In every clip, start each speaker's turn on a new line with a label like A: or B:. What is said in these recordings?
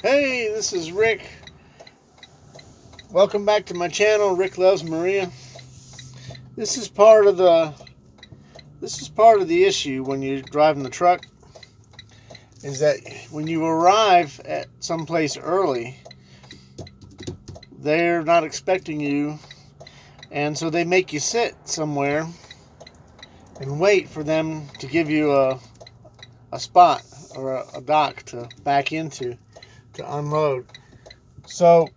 A: Hey, this is Rick. Welcome back to my channel, Rick Loves Maria. This is part of the issue when you're driving the truck, is that when you arrive at some place early, they're not expecting you, and so they make you sit somewhere and wait for them to give you a spot or a dock to back into to unload. So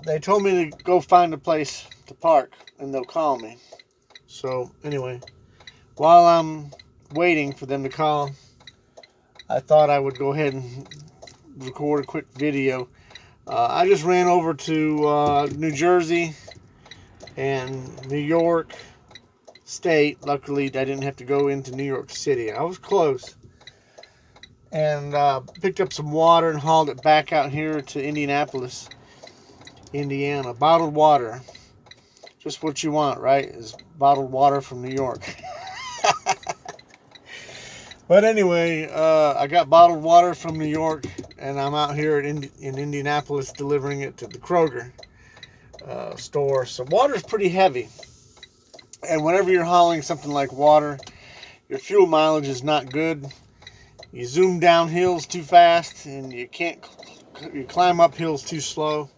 A: they told me to go find a place to park and they'll call me. So anyway, while I'm waiting for them to call, I thought I would go ahead and record a quick video. I just ran over to New Jersey and New York State. Luckily, I didn't have to go into New York City. I was close. And picked up some water and hauled it back out here to Indianapolis, Indiana. Bottled water. Just what you want, right? Is bottled water from New York. But anyway, I got bottled water from New York, and I'm out here in Indianapolis delivering it to the Kroger store. So water's pretty heavy. And whenever you're hauling something like water, your fuel mileage is not good. You zoom down hills too fast, and you climb up hills too slow.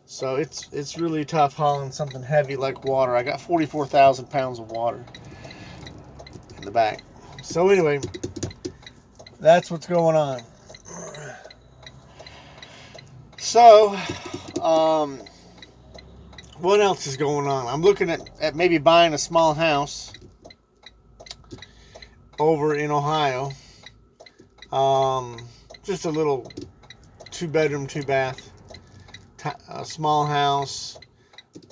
A: So it's really tough hauling something heavy like water. I got 44,000 pounds of water in the back. So anyway, that's what's going on. So, what else is going on? I'm looking at maybe buying a small house over in Ohio. Just a little 2-bedroom, 2-bath, a small house,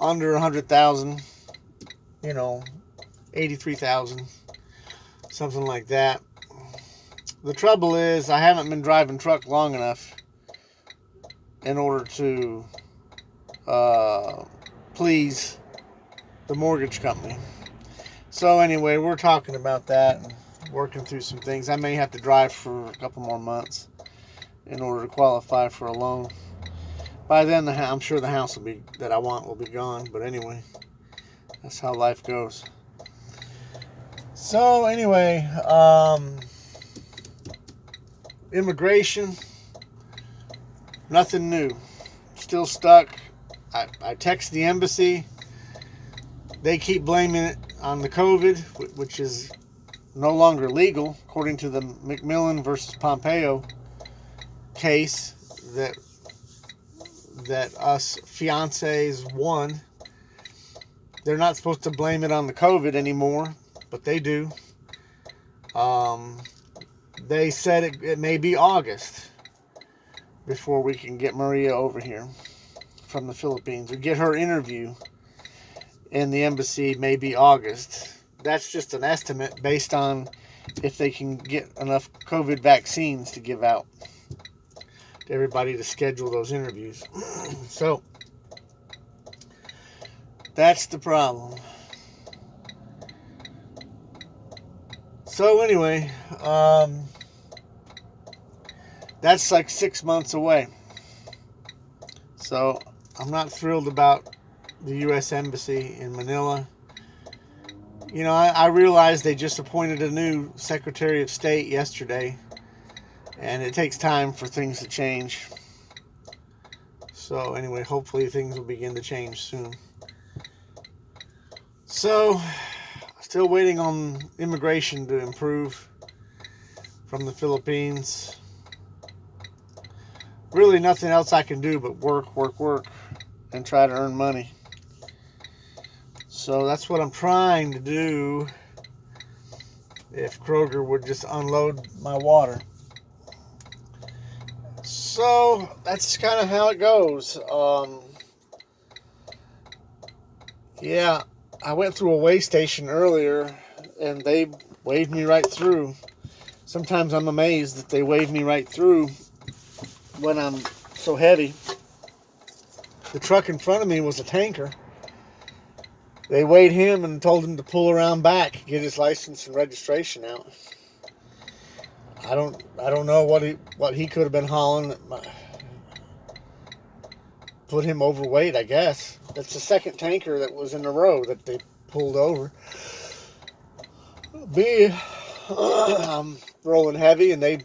A: under 100,000, 83,000, something like that. The trouble is, I haven't been driving truck long enough in order to please the mortgage company. So anyway, we're talking about that and working through some things. I may have to drive for a couple more months in order to qualify for a loan. By then, I'm sure the house that I want will be gone. But anyway, that's how life goes. So anyway, immigration, nothing new. Still stuck. I text the embassy. They keep blaming it on the COVID, which is no longer legal, according to the McMillan versus Pompeo case that us fiancés won. They're not supposed to blame it on the COVID anymore, but they do. They said it may be August before we can get Maria over here from the Philippines, or get her interview in the embassy, maybe August. That's just an estimate based on if they can get enough COVID vaccines to give out to everybody to schedule those interviews. So that's the problem. So anyway, that's like 6 months away. So I'm not thrilled about the U.S. Embassy in Manila. I realized they just appointed a new Secretary of State yesterday, and it takes time for things to change. So anyway, hopefully things will begin to change soon. So, still waiting on immigration to improve from the Philippines. Really nothing else I can do but work, and try to earn money. So that's what I'm trying to do. If Kroger would just unload my water. So that's kind of how it goes. Yeah, I went through a weigh station earlier and they waved me right through. Sometimes I'm amazed that they wave me right through when I'm so heavy. The truck in front of me was a tanker. They weighed him and told him to pull around back, get his license and registration out. I don't know what he could have been hauling. put him overweight, I guess. That's the second tanker that was in a row that they pulled over. Me, I'm rolling heavy, and they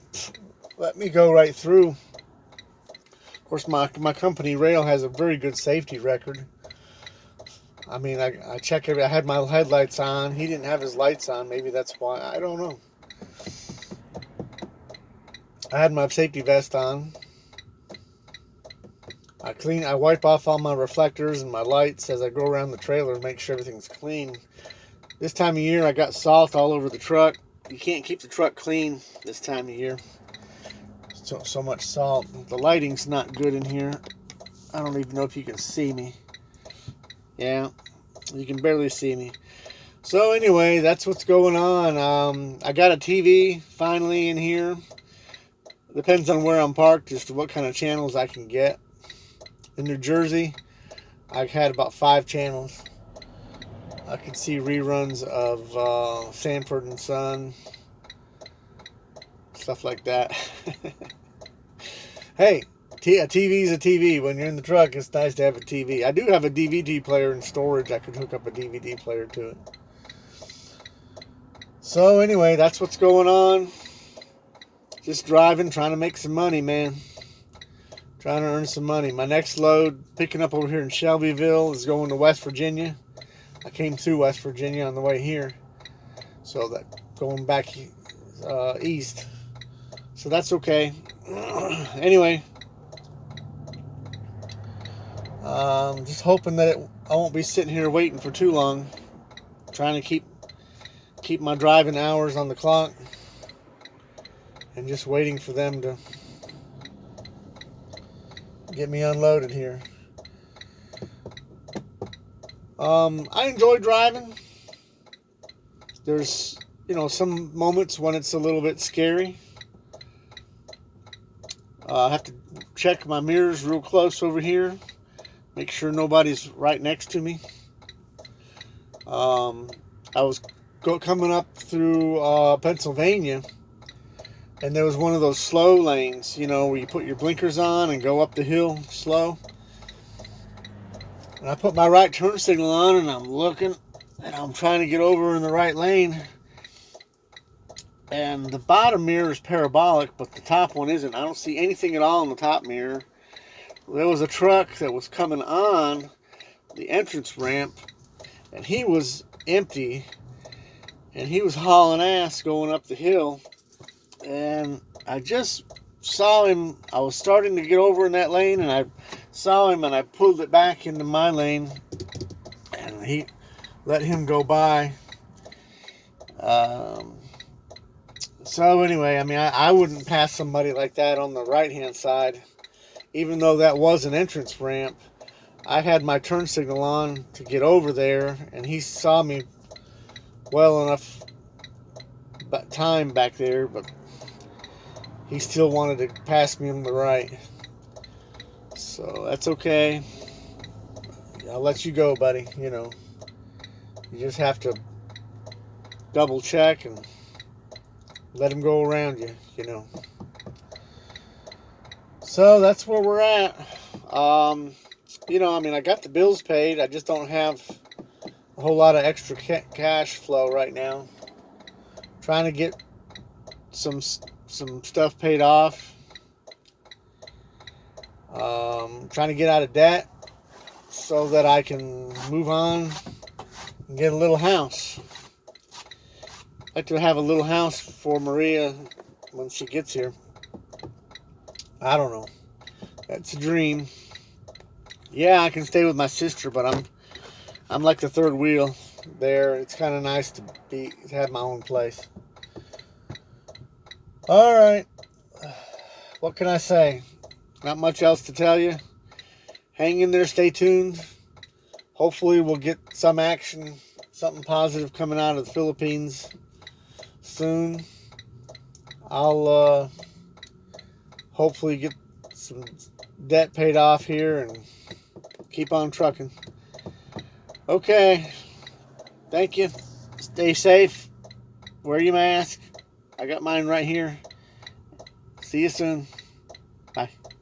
A: let me go right through. Of course, my company, Rail, has a very good safety record. I mean, I check I had my headlights on. He didn't have his lights on. Maybe that's why. I don't know. I had my safety vest on. I wipe off all my reflectors and my lights as I go around the trailer and make sure everything's clean. This time of year, I got salt all over the truck. You can't keep the truck clean this time of year. So much salt. The lighting's not good in here. I don't even know if you can see me. Yeah, you can barely see me. So anyway, that's what's going on. I got a TV finally in here. Depends on where I'm parked as to what kind of channels I can get. In New Jersey, I had about 5 channels. I could see reruns of Sanford and Son, stuff like that. Hey, a TV's a TV. When you're in the truck, it's nice to have a TV. I do have a DVD player in storage. I could hook up a DVD player to it. So anyway, that's what's going on. Just driving, trying to make some money, man. Trying to earn some money. My next load, picking up over here in Shelbyville, is going to West Virginia. I came through West Virginia on the way here. So that going back east. So that's okay. Anyway. Just hoping that I won't be sitting here waiting for too long. Trying to keep my driving hours on the clock. And just waiting for them to get me unloaded here. I enjoy driving. There's, some moments when it's a little bit scary. I have to check my mirrors real close over here. Make sure nobody's right next to me. I was coming up through Pennsylvania. And there was one of those slow lanes, where you put your blinkers on and go up the hill slow. And I put my right turn signal on, and I'm looking, and I'm trying to get over in the right lane. And the bottom mirror is parabolic, but the top one isn't. I don't see anything at all in the top mirror. There was a truck that was coming on the entrance ramp, and he was empty, and he was hauling ass going up the hill. And I just saw him. I was starting to get over in that lane, and I saw him, and I pulled it back into my lane, and he let him go by. So anyway, I mean, I wouldn't pass somebody like that on the right-hand side, even though that was an entrance ramp. I had my turn signal on to get over there, and he saw me well enough time back there, but he still wanted to pass me on the right. So that's okay. I'll let you go, buddy. You just have to double check and let him go around you, So that's where we're at. I got the bills paid. I just don't have a whole lot of extra cash flow right now. Trying to get some stuff paid off. Trying to get out of debt so that I can move on and get a little house. I'd like to have a little house for Maria when she gets here. I don't know. That's a dream. Yeah, I can stay with my sister, but I'm like the third wheel there. It's kind of nice to have my own place. All right. What can I say? Not much else to tell you. Hang in there. Stay tuned. Hopefully we'll get some action, something positive coming out of the Philippines soon. I'll hopefully get some debt paid off here and keep on trucking. Okay. Thank you. Stay safe. Wear your mask. I got mine right here. See you soon. Bye.